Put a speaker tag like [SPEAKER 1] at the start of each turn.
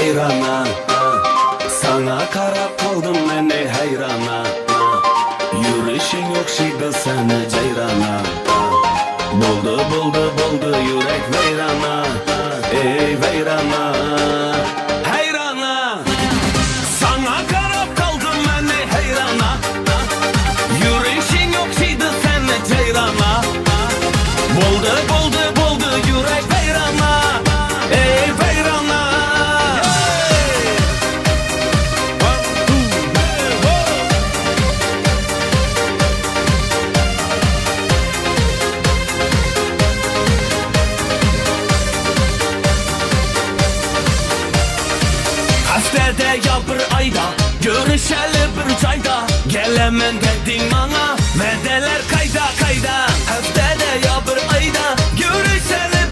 [SPEAKER 1] veyrana. Sana karab kaldım meni heyrana. Yürüyüşün okşaydı seni ceyrana. Buldu yürek veyrana. Ey veyrana, heyrana. Sana karab kaldım meni heyrana. Yürüyüşün okşaydı seni ceyrana. Buldu yürek veyrana. Ey veyrana. Hastede ya bir ayda, görüşeli bir çayda. Gelemen dedin bana, medeler kayda kayda.